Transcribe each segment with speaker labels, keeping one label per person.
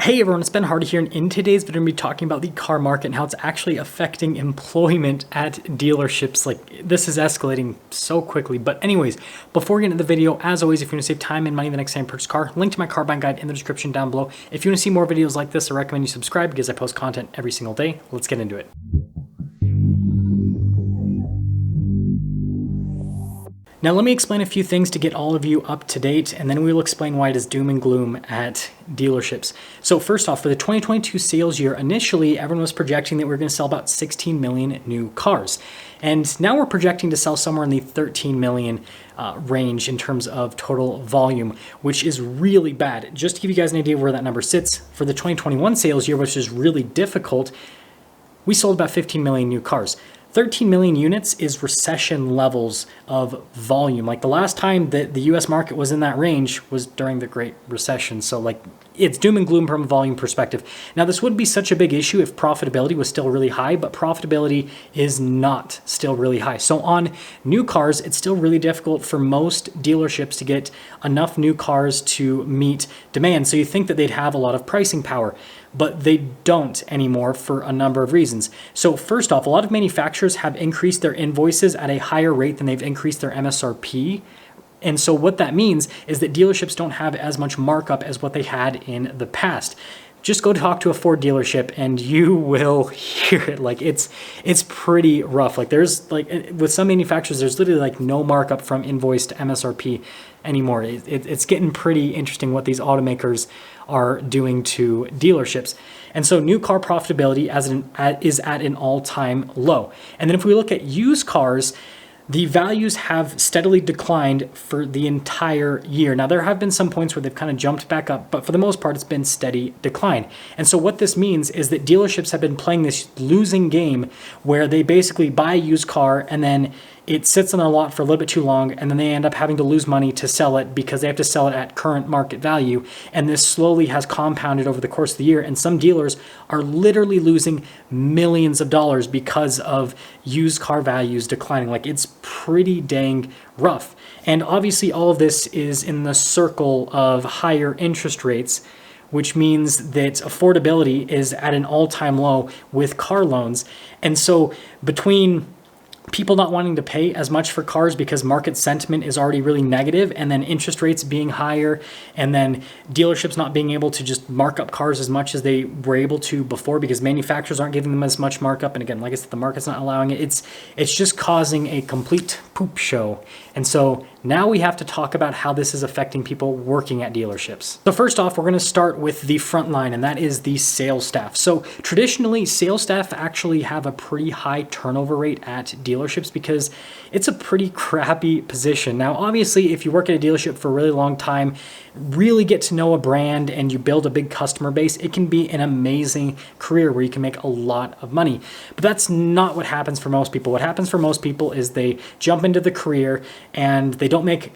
Speaker 1: Hey everyone, it's Ben Hardy here, and in today's video, I'm going to be talking about the car market and how it's actually affecting employment at dealerships. Like, this is escalating so quickly. But anyways, before we get into the video, as always, if you want to save time and money the next time you purchase a car, link to my car buying guide in the description down below. If you want to see more videos like this, I recommend you subscribe because I post content every single day. Let's get into it. Now let me explain a few things to get all of you up to date, and then we will explain why it is doom and gloom at dealerships. So first off, for the 2022 sales year, initially everyone was projecting that we were going to sell about 16 million new cars. And now we're projecting to sell somewhere in the 13 million range in terms of total volume, which is really bad. Just to give you guys an idea of where that number sits, for the 2021 sales year, which is really difficult, we sold about 15 million new cars. 13 million units is recession levels of volume. Like the last time that the US market was in that range was during the Great Recession. So like it's doom and gloom from a volume perspective. Now this wouldn't be such a big issue if profitability was still really high, but profitability is not still really high. So on new cars, it's still really difficult for most dealerships to get enough new cars to meet demand. So you think that they'd have a lot of pricing power, but they don't anymore for a number of reasons. So first off, a lot of manufacturers have increased their invoices at a higher rate than they've increased their MSRP. And so what that means is that dealerships don't have as much markup as what they had in the past. Just go talk to a Ford dealership and you will hear it. Like it's pretty rough. Like there's like with some manufacturers, there's literally like no markup from invoice to MSRP anymore. It's getting pretty interesting what these automakers are doing to dealerships. And so new car profitability is at an all-time low. And then if we look at used cars, the values have steadily declined for the entire year. Now, there have been some points where they've kind of jumped back up, but for the most part, it's been steady decline. And so what this means is that dealerships have been playing this losing game where they basically buy a used car and then it sits on their lot for a little bit too long, and then they end up having to lose money to sell it because they have to sell it at current market value. And this slowly has compounded over the course of the year. And some dealers are literally losing millions of dollars because of used car values declining. Like it's pretty dang rough. And obviously all of this is in the circle of higher interest rates, which means that affordability is at an all-time low with car loans. And so between people not wanting to pay as much for cars because market sentiment is already really negative, and then interest rates being higher, and then dealerships not being able to just mark up cars as much as they were able to before because manufacturers aren't giving them as much markup. And again, like I said, the market's not allowing it. It's just causing a complete poop show. And so now we have to talk about how this is affecting people working at dealerships. So first off, we're going to start with the front line, and that is the sales staff. So traditionally, sales staff actually have a pretty high turnover rate at dealerships because it's a pretty crappy position. Now, obviously, if you work at a dealership for a really long time, really get to know a brand, and you build a big customer base, it can be an amazing career where you can make a lot of money. But that's not what happens for most people. What happens for most people is they jump into the career and they don't make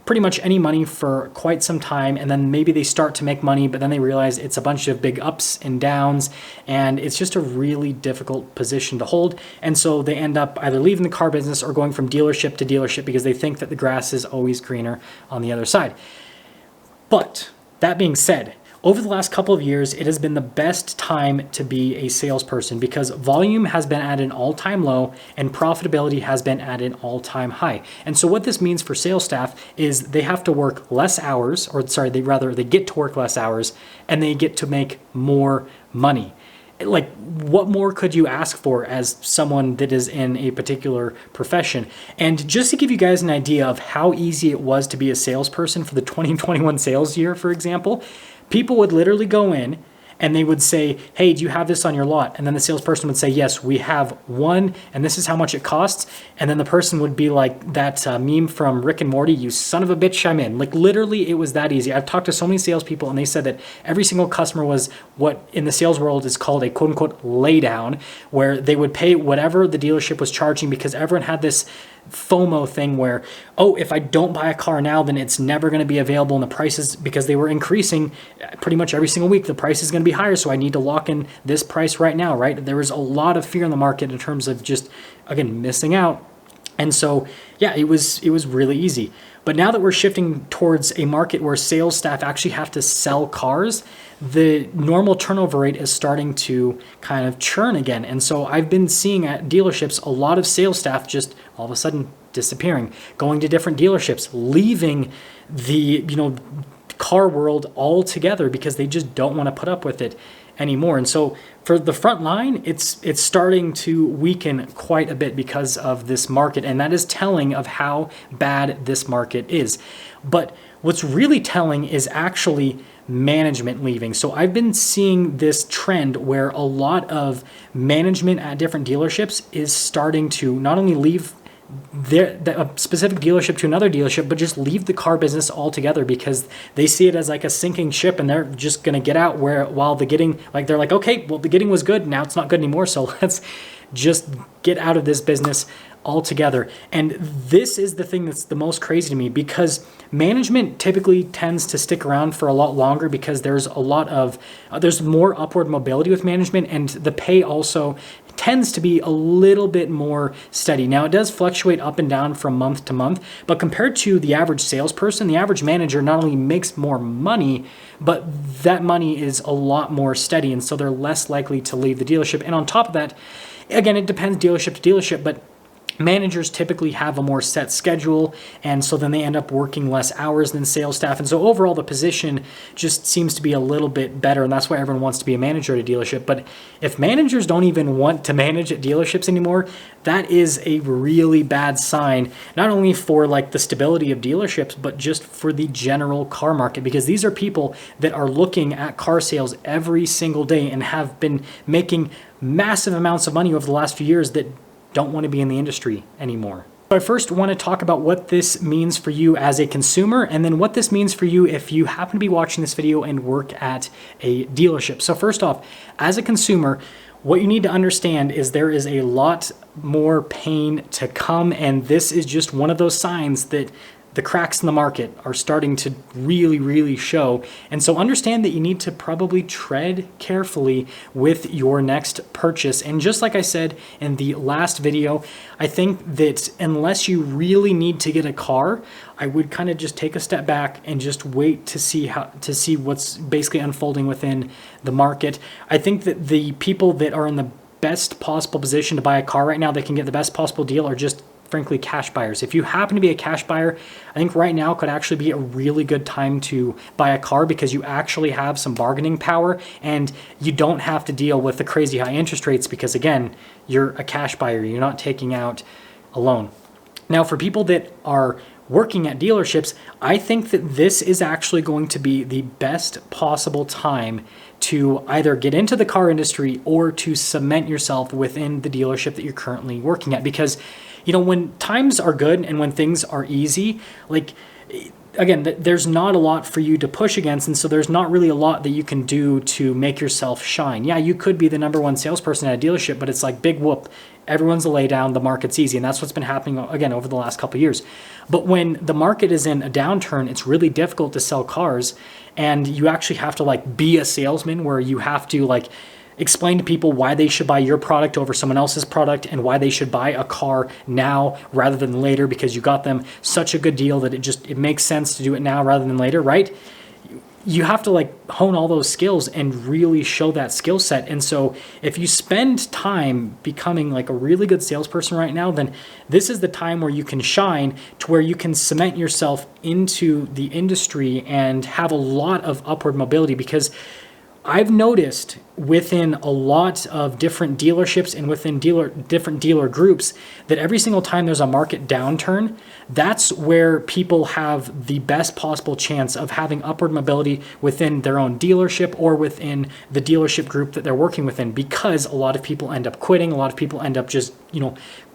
Speaker 1: pretty much any money for quite some time, and then maybe they start to make money, but then they realize it's a bunch of big ups and downs, and it's just a really difficult position to hold. And so they end up either leaving the car business or going from dealership to dealership because they think that the grass is always greener on the other side. But that being said, over the last couple of years, it has been the best time to be a salesperson because volume has been at an all-time low and profitability has been at an all-time high. And so what this means for sales staff is they have to work less hours, they get to work less hours, and they get to make more money. Like, what more could you ask for as someone that is in a particular profession? And just to give you guys an idea of how easy it was to be a salesperson for the 2021 sales year, for example, people would literally go in and they would say, hey, do you have this on your lot? And then the salesperson would say, yes, we have one, and this is how much it costs. And then the person would be like that meme from Rick and Morty, you son of a bitch, I'm in. Like literally, it was that easy. I've talked to so many salespeople, and they said that every single customer was what in the sales world is called a quote unquote laydown, where they would pay whatever the dealership was charging because everyone had this FOMO thing where, oh, if I don't buy a car now, then it's never going to be available, and the prices, because they were increasing pretty much every single week, the price is going to be higher, so I need to lock in this price right now, right? There was a lot of fear in the market in terms of just, again, missing out. And so, yeah, it was really easy. But now that we're shifting towards a market where sales staff actually have to sell cars, the normal turnover rate is starting to kind of churn again. And so I've been seeing at dealerships a lot of sales staff just all of a sudden disappearing, going to different dealerships, leaving the, car world altogether because they just don't want to put up with it anymore. And so for the front line, it's starting to weaken quite a bit because of this market, and that is telling of how bad this market is. But what's really telling is actually management leaving. So I've been seeing this trend where a lot of management at different dealerships is starting to not only leave a specific dealership to another dealership, but just leave the car business altogether because they see it as like a sinking ship, and they're just going to get out while the getting, like, they're like, okay, well, the getting was good, now it's not good anymore, so let's just get out of this business altogether. And this is the thing that's the most crazy to me, because management typically tends to stick around for a lot longer because there's there's more upward mobility with management, and the pay also tends to be a little bit more steady. Now, it does fluctuate up and down from month to month, but compared to the average salesperson, the average manager not only makes more money, but that money is a lot more steady, and so they're less likely to leave the dealership. And on top of that, again, it depends dealership to dealership, but managers typically have a more set schedule, and so then they end up working less hours than sales staff. And so overall, the position just seems to be a little bit better, and that's why everyone wants to be a manager at a dealership. But if managers don't even want to manage at dealerships anymore, that is a really bad sign, not only for like the stability of dealerships, but just for the general car market, because these are people that are looking at car sales every single day and have been making massive amounts of money over the last few years that don't want to be in the industry anymore. So I first want to talk about what this means for you as a consumer, and then what this means for you if you happen to be watching this video and work at a dealership. So first off, as a consumer, what you need to understand is there is a lot more pain to come, and this is just one of those signs that the cracks in the market are starting to really show. And so understand that you need to probably tread carefully with your next purchase. And just like I said in the last video, I think that unless you really need to get a car, I would kind of just take a step back and just wait to see what's basically unfolding within the market. I think that the people that are in the best possible position to buy a car right now, that can get the best possible deal, are just frankly cash buyers. If you happen to be a cash buyer, I think right now could actually be a really good time to buy a car, because you actually have some bargaining power and you don't have to deal with the crazy high interest rates, because again, you're a cash buyer, you're not taking out a loan. Now, for people that are working at dealerships, I think that this is actually going to be the best possible time to either get into the car industry or to cement yourself within the dealership that you're currently working at. Because when times are good and when things are easy, like, again, there's not a lot for you to push against, and so there's not really a lot that you can do to make yourself shine. Yeah, you could be the number one salesperson at a dealership, but it's like, big whoop, everyone's a lay down, the market's easy, and that's what's been happening, again, over the last couple of years. But when the market is in a downturn, it's really difficult to sell cars, and you actually have to be a salesman, where you have to explain to people why they should buy your product over someone else's product, and why they should buy a car now rather than later, because you got them such a good deal that it makes sense to do it now rather than later, right? You have to hone all those skills and really show that skill set. And so if you spend time becoming a really good salesperson right now, then this is the time where you can shine, to where you can cement yourself into the industry and have a lot of upward mobility. Because I've noticed within a lot of different dealerships and within different dealer groups that every single time there's a market downturn, that's where people have the best possible chance of having upward mobility within their own dealership or within the dealership group that they're working within, because a lot of people end up quitting. A lot of people end up just,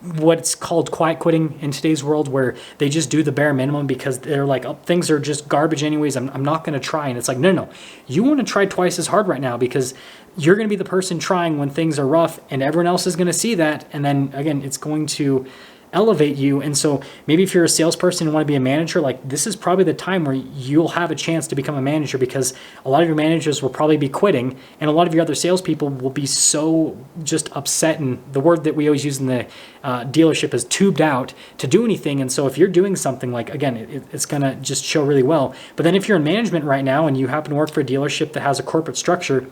Speaker 1: what's called quiet quitting in today's world, where they just do the bare minimum because they're like, oh, things are just garbage anyways, I'm not going to try. And it's like, no, you want to try twice as hard right now, because you're going to be the person trying when things are rough, and everyone else is going to see that. And then again, it's going to elevate you. And so maybe if you're a salesperson and want to be a manager, like this is probably the time where you'll have a chance to become a manager, because a lot of your managers will probably be quitting, and a lot of your other salespeople will be so just upset, and the word that we always use in the dealership is tubed out to do anything. And so if you're doing something, like, again, it's going to just show really well. But then if you're in management right now and you happen to work for a dealership that has a corporate structure,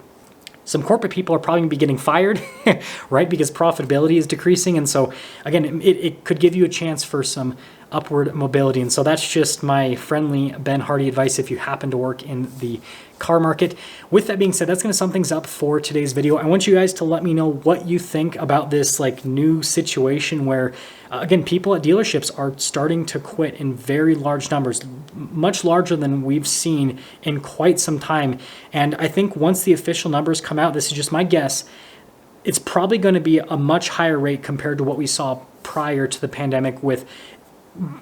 Speaker 1: some corporate people are probably going to be getting fired, right? Because profitability is decreasing. And so again, it could give you a chance for some upward mobility. And so that's just my friendly Ben Hardy advice if you happen to work in the car market. With that being said, that's going to sum things up for today's video. I want you guys to let me know what you think about this like new situation where, again, people at dealerships are starting to quit in very large numbers, much larger than we've seen in quite some time. And I think once the official numbers come out, this is just my guess, it's probably going to be a much higher rate compared to what we saw prior to the pandemic, with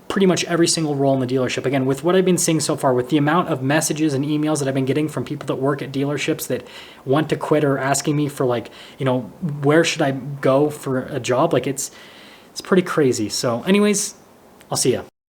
Speaker 1: pretty much every single role in the dealership. Again, with what I've been seeing so far, with the amount of messages and emails that I've been getting from people that work at dealerships that want to quit, or asking me for, like, you know, where should I go for a job? Like it's pretty crazy. So anyways, I'll see ya.